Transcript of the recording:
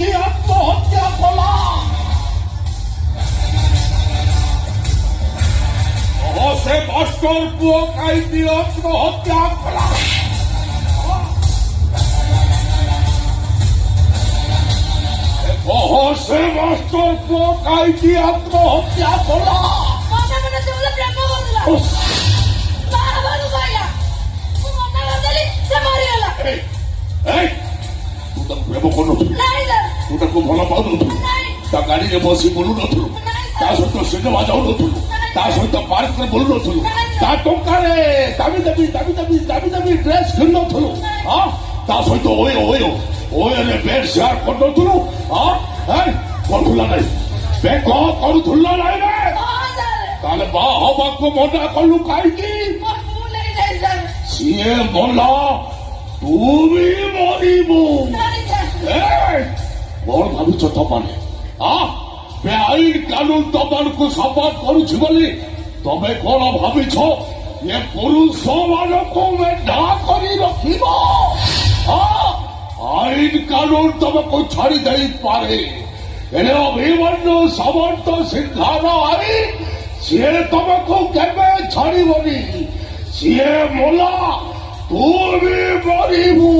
কাইটি আত্মহত্যা কলা সে মাস্টর পুয় কাইটি আত্মহত্যা কলা সে মাস্টর পুয় কাইটি আত্মহত্যা কলা ପ୍ରେମ କରୁନଥିଲୁ ତୁ ତାକୁ ଭଲ ପାଉନଥିଲୁ ତା ଗାଡିରେ ବସି ବୁଲୁନଥିଲୁ ତା ସହିତ ସିନେମା ଯାଉନଥିଲୁ ତା ସହିତ ପାର୍କରେ ବୁଲୁନଥିଲୁ ତା ଟଙ୍କାରେ ଦାମି ଦାମି ଡ୍ରେସ୍ କିଣୁନଥିଲୁ ତା ସହିତ ଓୟରେ ବେଡ୍ ସେୟାର କରୁନଥିଲୁ କରୁଥିଲା ନାଇଁ ବେକ କରୁଥିଲା ନାଇଁ ରେ ତାହେଲେ ବାହା ହବାକୁ ମନା କଲୁ କାହିଁକି ସିଏ ମଲା ତୁ ବି ମରିବୁ କଣ ଭାବୁଛ ତମାନେ ବେଆଇନ କାନୁନ ତମାନଙ୍କୁ ସପୋର୍ଟ କରୁଛି ବୋଲି ତମେ କଣ ଭାବିଛ ଏ ପୁରୁଷ ମାନଙ୍କୁ ମେଣ୍ଢା କରି ରଖିବ ଆଇନ କାନୁନ ତମକୁ ଛାଡି ଦେଇପାରେ ହେଲେ ଅଭିମନ୍ୟୁ ସାମନ୍ତ ସିଂହାର ଆଇନ ସିଏ ତମକୁ କେବେ ଛାଡିବନି ସିଏ ମଲା ତୁ ବି ମରିବୁ